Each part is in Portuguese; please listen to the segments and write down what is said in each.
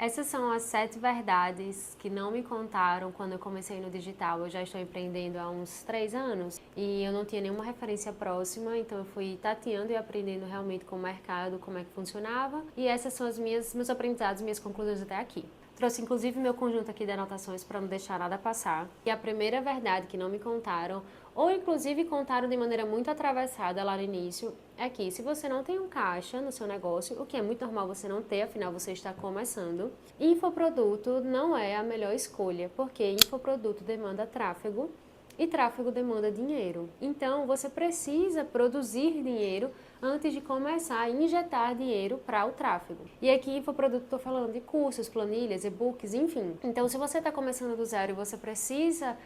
Essas são as 7 verdades que não me contaram quando eu comecei no digital. Eu já estou empreendendo há uns 3 anos e eu não tinha nenhuma referência próxima, então eu fui tateando e aprendendo realmente com o mercado, como é que funcionava. E essas são meus aprendizados, minhas conclusões até aqui. Trouxe inclusive meu conjunto aqui de anotações para não deixar nada passar. E a primeira verdade que não me contaram, ou inclusive contaram de maneira muito atravessada lá no início, é que se você não tem um caixa no seu negócio, o que é muito normal você não ter, afinal você está começando, infoproduto não é a melhor escolha, porque infoproduto demanda tráfego e tráfego demanda dinheiro. Então você precisa produzir dinheiro antes de começar a injetar dinheiro para o tráfego. E aqui infoproduto estou falando de cursos, planilhas, e-books, enfim. Então se você está começando do zero e você precisa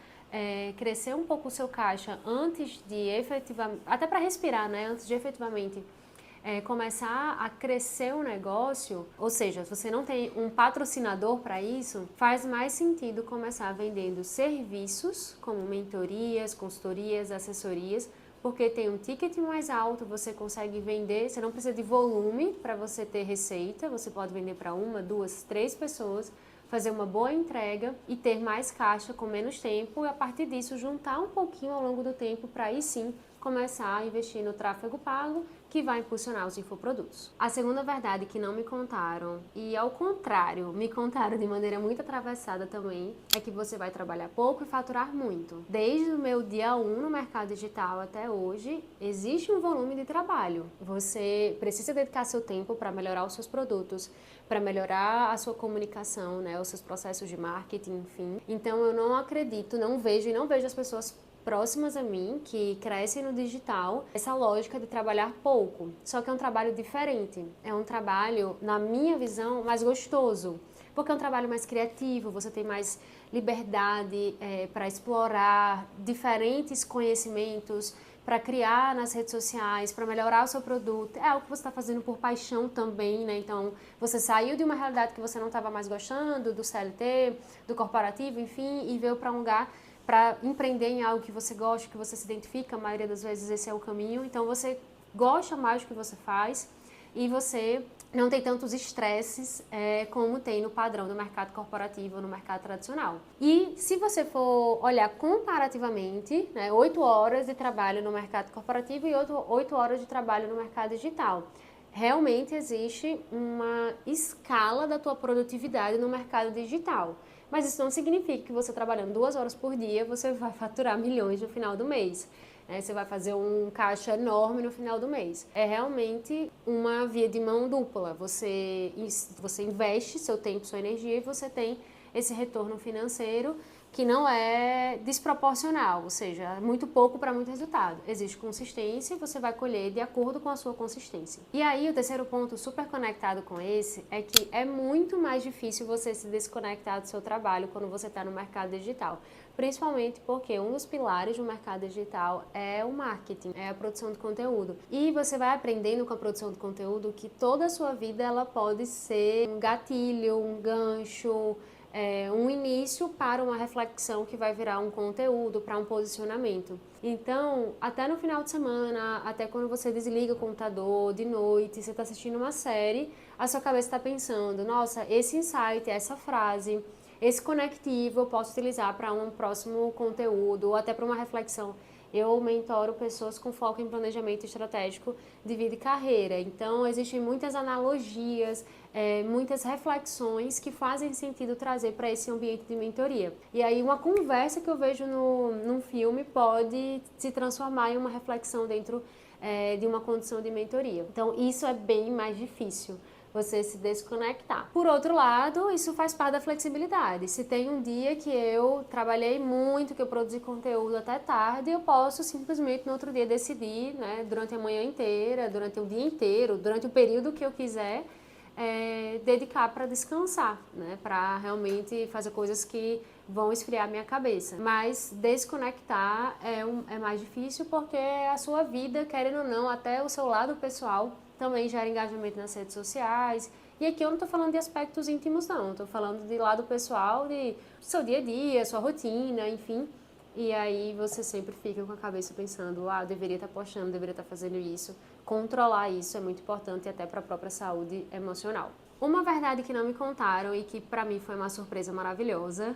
crescer um pouco o seu caixa antes de efetivamente, até para respirar, né? Antes de efetivamente começar a crescer o negócio, ou seja, se você não tem um patrocinador para isso, faz mais sentido começar vendendo serviços como mentorias, consultorias, assessorias, porque tem um ticket mais alto, você consegue vender, você não precisa de volume para você ter receita, você pode vender para 1, 2, 3 pessoas, fazer uma boa entrega e ter mais caixa com menos tempo e a partir disso juntar um pouquinho ao longo do tempo para aí sim começar a investir no tráfego pago que vai impulsionar os infoprodutos. A segunda verdade que não me contaram, e ao contrário, me contaram de maneira muito atravessada também, é que você vai trabalhar pouco e faturar muito. Desde o meu dia 1 no mercado digital até hoje, existe um volume de trabalho. Você precisa dedicar seu tempo para melhorar os seus produtos, para melhorar a sua comunicação, né, os seus processos de marketing, enfim. Então eu não acredito, não vejo as pessoas próximas a mim, que crescem no digital, essa lógica de trabalhar pouco. Só que é um trabalho diferente. É um trabalho, na minha visão, mais gostoso. Porque é um trabalho mais criativo, você tem mais liberdade para explorar diferentes conhecimentos, para criar nas redes sociais, para melhorar o seu produto. É algo que você está fazendo por paixão também, né? Então, você saiu de uma realidade que você não estava mais gostando, do CLT, do corporativo, enfim, e veio para um lugar para empreender em algo que você gosta, que você se identifica, a maioria das vezes esse é o caminho. Então você gosta mais do que você faz e você não tem tantos estresses como tem no padrão do mercado corporativo ou no mercado tradicional. E se você for olhar comparativamente, né, 8 horas de trabalho no mercado corporativo e 8 horas de trabalho no mercado digital, realmente existe uma escala da tua produtividade no mercado digital. Mas isso não significa que você trabalhando 2 horas por dia, você vai faturar milhões no final do mês. Você vai fazer um caixa enorme no final do mês. É realmente uma via de mão dupla. Você investe seu tempo, sua energia e você tem esse retorno financeiro que não é desproporcional, ou seja, muito pouco para muito resultado. Existe consistência e você vai colher de acordo com a sua consistência. E aí o terceiro ponto super conectado com esse é que é muito mais difícil você se desconectar do seu trabalho quando você está no mercado digital. Principalmente porque um dos pilares do mercado digital é o marketing, é a produção de conteúdo. E você vai aprendendo com a produção de conteúdo que toda a sua vida ela pode ser um gatilho, um gancho, um início para uma reflexão que vai virar um conteúdo, para um posicionamento. Então, até no final de semana, até quando você desliga o computador de noite, você está assistindo uma série, a sua cabeça está pensando, nossa, esse insight, essa frase, esse conectivo eu posso utilizar para um próximo conteúdo ou até para uma reflexão. Eu mentoro pessoas com foco em planejamento estratégico de vida e carreira. Então, existem muitas analogias, muitas reflexões que fazem sentido trazer para esse ambiente de mentoria. E aí, uma conversa que eu vejo num filme pode se transformar em uma reflexão dentro de uma condição de mentoria. Então, isso é bem mais difícil, você se desconectar. Por outro lado, isso faz parte da flexibilidade. Se tem um dia que eu trabalhei muito, que eu produzi conteúdo até tarde, eu posso simplesmente no outro dia decidir, né, durante a manhã inteira, durante o dia inteiro, durante o período que eu quiser, dedicar para descansar, né, para realmente fazer coisas que vão esfriar minha cabeça. Mas desconectar é mais difícil porque a sua vida, querendo ou não, até o seu lado pessoal também gera engajamento nas redes sociais. E aqui eu não estou falando de aspectos íntimos, não. Estou falando de lado pessoal, de seu dia a dia, sua rotina, enfim. E aí você sempre fica com a cabeça pensando, eu deveria estar postando, deveria estar fazendo isso. Controlar isso é muito importante até para a própria saúde emocional. Uma verdade que não me contaram e que para mim foi uma surpresa maravilhosa,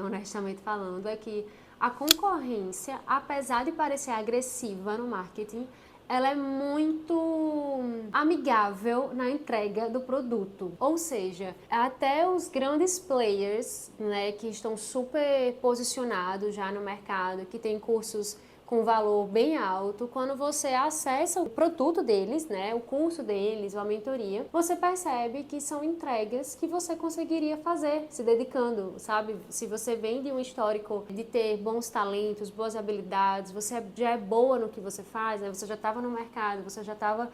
honestamente falando, é que a concorrência, apesar de parecer agressiva no marketing, ela é muito amigável na entrega do produto. Ou seja, até os grandes players, né, que estão super posicionados já no mercado, que têm cursos com valor bem alto, quando você acessa o produto deles, né, o curso deles, ou a mentoria, você percebe que são entregas que você conseguiria fazer se dedicando, sabe? Se você vem de um histórico de ter bons talentos, boas habilidades, você já é boa no que você faz, né? Você já estava no mercado, você já estava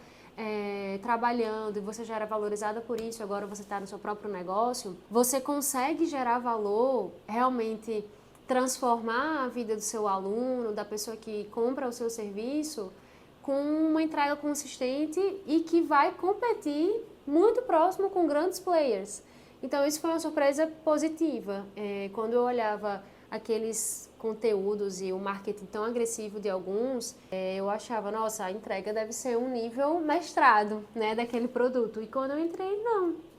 trabalhando e você já era valorizada por isso, agora você está no seu próprio negócio, você consegue gerar valor realmente, transformar a vida do seu aluno, da pessoa que compra o seu serviço, com uma entrega consistente e que vai competir muito próximo com grandes players. Então isso foi uma surpresa positiva. Quando eu olhava aqueles conteúdos e o marketing tão agressivo de alguns, eu achava, nossa, a entrega deve ser um nível mestrado, né, daquele produto. E quando eu entrei, não.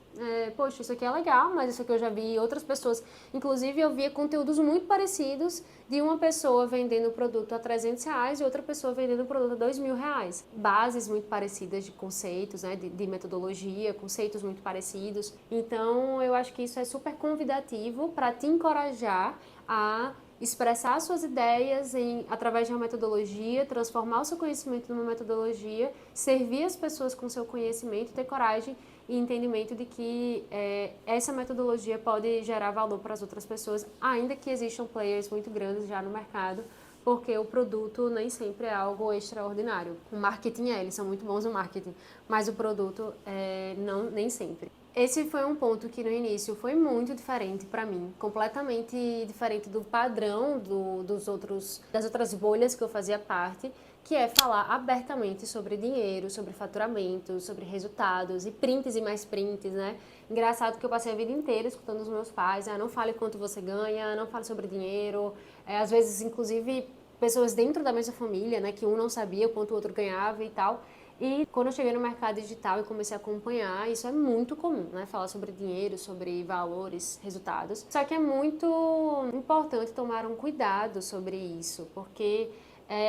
Poxa, isso aqui é legal, mas isso aqui eu já vi outras pessoas. Inclusive, eu via conteúdos muito parecidos de uma pessoa vendendo o produto a R$300 e outra pessoa vendendo o produto a R$2.000. Bases muito parecidas de conceitos, né, de metodologia, conceitos muito parecidos. Então, eu acho que isso é super convidativo para te encorajar a expressar suas ideias através de uma metodologia, transformar o seu conhecimento numa metodologia, servir as pessoas com seu conhecimento, ter coragem e entendimento de que essa metodologia pode gerar valor para as outras pessoas, ainda que existam players muito grandes já no mercado, porque o produto nem sempre é algo extraordinário. O marketing eles são muito bons no marketing, mas o produto não, nem sempre. Esse foi um ponto que no início foi muito diferente para mim, completamente diferente do padrão das outras bolhas que eu fazia parte, que é falar abertamente sobre dinheiro, sobre faturamento, sobre resultados e prints e mais prints, né? Engraçado que eu passei a vida inteira escutando os meus pais, não fale quanto você ganha, não fale sobre dinheiro, às vezes inclusive pessoas dentro da mesma família, né, que um não sabia quanto o outro ganhava e tal. E quando eu cheguei no mercado digital e comecei a acompanhar, isso é muito comum, né? Falar sobre dinheiro, sobre valores, resultados. Só que é muito importante tomar um cuidado sobre isso, porque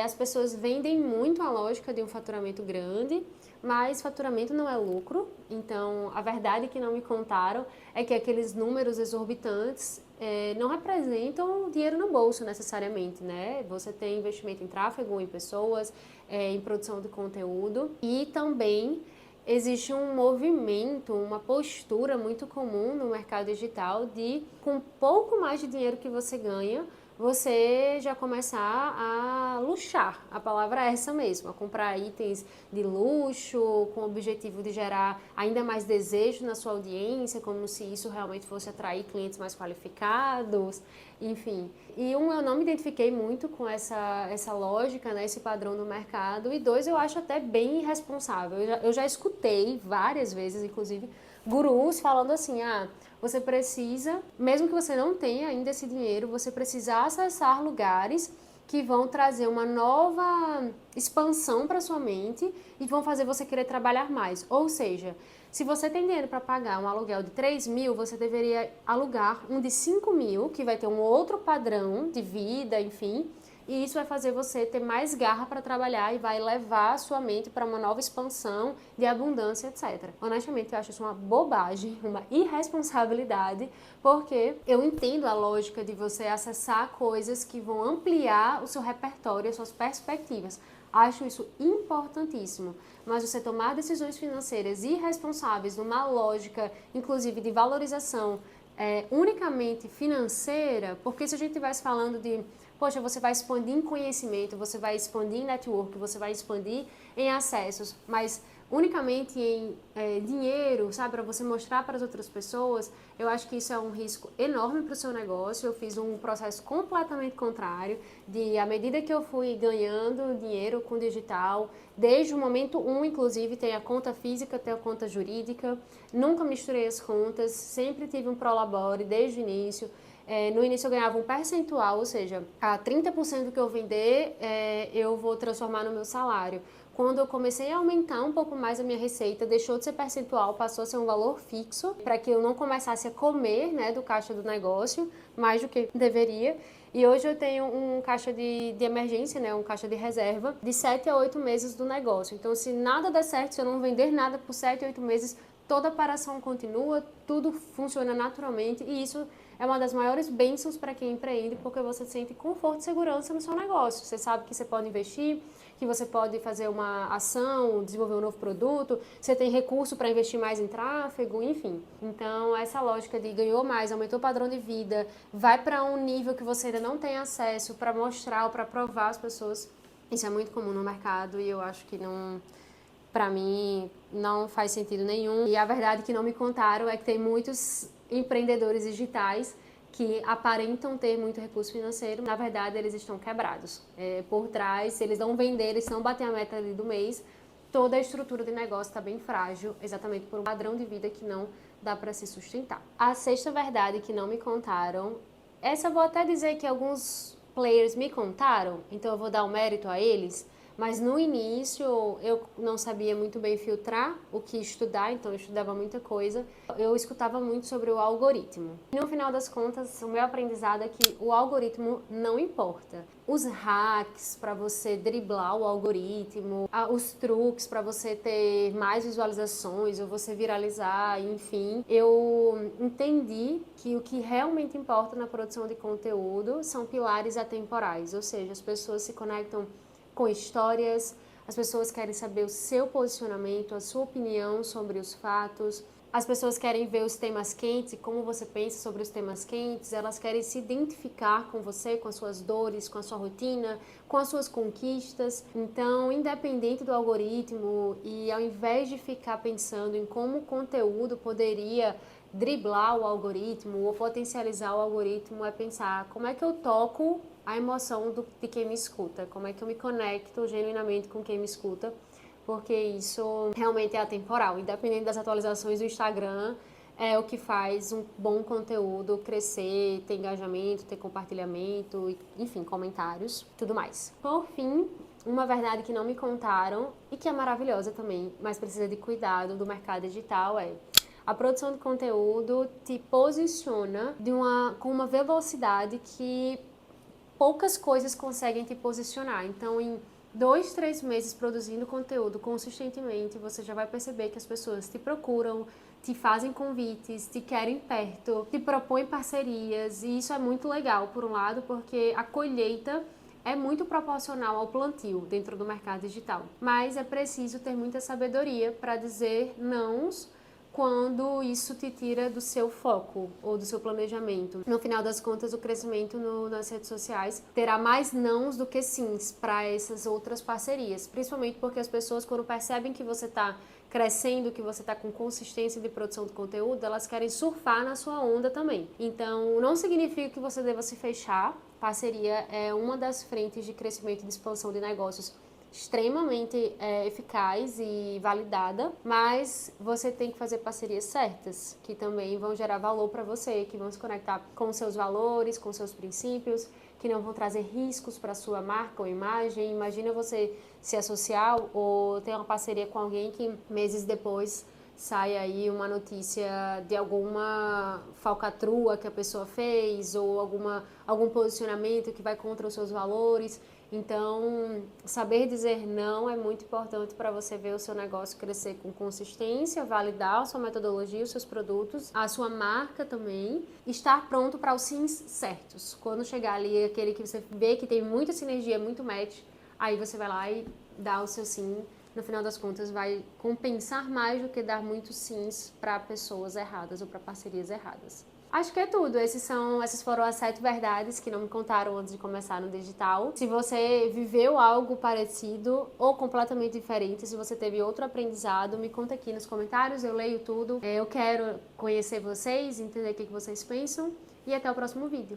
as pessoas vendem muito a lógica de um faturamento grande, mas faturamento não é lucro. Então, a verdade que não me contaram é que aqueles números exorbitantes não representam dinheiro no bolso necessariamente, né? Você tem investimento em tráfego, em pessoas, em produção de conteúdo e também existe um movimento, uma postura muito comum no mercado digital de, com pouco mais de dinheiro que você ganha, você já começar a luxar, a palavra é essa mesmo, a comprar itens de luxo com o objetivo de gerar ainda mais desejo na sua audiência, como se isso realmente fosse atrair clientes mais qualificados, enfim. E eu não me identifiquei muito com essa lógica, né, esse padrão do mercado, e dois, eu acho até bem irresponsável. Eu já escutei várias vezes, inclusive, gurus falando assim, você precisa, mesmo que você não tenha ainda esse dinheiro, você precisa acessar lugares que vão trazer uma nova expansão para sua mente e vão fazer você querer trabalhar mais. Ou seja, se você tem dinheiro para pagar um aluguel de 3.000, você deveria alugar um de 5.000, que vai ter um outro padrão de vida, enfim, e isso vai fazer você ter mais garra para trabalhar e vai levar a sua mente para uma nova expansão de abundância, etc. Honestamente, eu acho isso uma bobagem, uma irresponsabilidade, porque eu entendo a lógica de você acessar coisas que vão ampliar o seu repertório, as suas perspectivas. Acho isso importantíssimo, mas você tomar decisões financeiras irresponsáveis numa lógica, inclusive de valorização unicamente financeira, porque se a gente estivesse falando de poxa, você vai expandir em conhecimento, você vai expandir em network, você vai expandir em acessos, mas unicamente em dinheiro, sabe, para você mostrar para as outras pessoas, eu acho que isso é um risco enorme para o seu negócio. Eu fiz um processo completamente contrário, à medida que eu fui ganhando dinheiro com digital, desde o momento 1, inclusive, tem a conta física, tem a conta jurídica, nunca misturei as contas, sempre tive um prolabore desde o início. No início eu ganhava um percentual, ou seja, a 30% do que eu vender eu vou transformar no meu salário. Quando eu comecei a aumentar um pouco mais a minha receita, deixou de ser percentual, passou a ser um valor fixo, para que eu não começasse a comer, né, do caixa do negócio, mais do que deveria. E hoje eu tenho um caixa de emergência, né, um caixa de reserva, de 7 a 8 meses do negócio. Então, se nada der certo, se eu não vender nada por 7 a 8 meses, toda a operação continua, tudo funciona naturalmente, e isso é uma das maiores bênçãos para quem empreende, porque você sente conforto e segurança no seu negócio. Você sabe que você pode investir, que você pode fazer uma ação, desenvolver um novo produto, você tem recurso para investir mais em tráfego, enfim. Então, essa lógica de ganhou mais, aumentou o padrão de vida, vai para um nível que você ainda não tem acesso para mostrar ou para provar às pessoas, isso é muito comum no mercado e eu acho que não, para mim, não faz sentido nenhum. E a verdade que não me contaram é que tem muitos empreendedores digitais que aparentam ter muito recurso financeiro, na verdade eles estão quebrados. Por trás, se eles não venderem, se não bater a meta ali do mês, toda a estrutura de negócio está bem frágil, exatamente por um padrão de vida que não dá para se sustentar. A sexta verdade que não me contaram, essa eu vou até dizer que alguns players me contaram, então eu vou dar o mérito a eles, mas no início eu não sabia muito bem filtrar o que estudar, então eu estudava muita coisa. Eu escutava muito sobre o algoritmo. E no final das contas, o meu aprendizado é que o algoritmo não importa. Os hacks para você driblar o algoritmo, os truques para você ter mais visualizações ou você viralizar, enfim. Eu entendi que o que realmente importa na produção de conteúdo são pilares atemporais, ou seja, as pessoas se conectam com histórias, as pessoas querem saber o seu posicionamento, a sua opinião sobre os fatos, as pessoas querem ver os temas quentes e como você pensa sobre os temas quentes, elas querem se identificar com você, com as suas dores, com a sua rotina, com as suas conquistas. Então, independente do algoritmo e ao invés de ficar pensando em como o conteúdo poderia driblar o algoritmo ou potencializar o algoritmo, é pensar como é que eu toco a emoção de quem me escuta, como é que eu me conecto genuinamente com quem me escuta, porque isso realmente é atemporal, independente das atualizações do Instagram, é o que faz um bom conteúdo crescer, ter engajamento, ter compartilhamento, enfim, comentários, tudo mais. Por fim, uma verdade que não me contaram e que é maravilhosa também, mas precisa de cuidado do mercado digital é: a produção de conteúdo te posiciona com uma velocidade que poucas coisas conseguem te posicionar. Então, em 2, 3 meses produzindo conteúdo consistentemente, você já vai perceber que as pessoas te procuram, te fazem convites, te querem perto, te propõem parcerias, e isso é muito legal, por um lado, porque a colheita é muito proporcional ao plantio dentro do mercado digital. Mas é preciso ter muita sabedoria para dizer nãos quando isso te tira do seu foco ou do seu planejamento. No final das contas, o crescimento nas redes sociais terá mais nãos do que sims para essas outras parcerias, principalmente porque as pessoas, quando percebem que você está crescendo, que você está com consistência de produção de conteúdo, elas querem surfar na sua onda também. Então, não significa que você deva se fechar. Parceria é uma das frentes de crescimento e de expansão de negócios extremamente eficaz e validada, mas você tem que fazer parcerias certas, que também vão gerar valor para você, que vão se conectar com seus valores, com seus princípios, que não vão trazer riscos para sua marca ou imagem. Imagina você se associar ou ter uma parceria com alguém que meses depois sai aí uma notícia de alguma falcatrua que a pessoa fez ou algum posicionamento que vai contra os seus valores. Então, saber dizer não é muito importante para você ver o seu negócio crescer com consistência, validar a sua metodologia, os seus produtos, a sua marca também, estar pronto para os sims certos. Quando chegar ali aquele que você vê que tem muita sinergia, muito match, aí você vai lá e dá o seu sim. No final das contas, vai compensar mais do que dar muitos sims para pessoas erradas ou para parcerias erradas. Acho que é tudo. Essas foram as 7 verdades que não me contaram antes de começar no digital. Se você viveu algo parecido ou completamente diferente, se você teve outro aprendizado, me conta aqui nos comentários, eu leio tudo. Eu quero conhecer vocês, entender o que vocês pensam e até o próximo vídeo.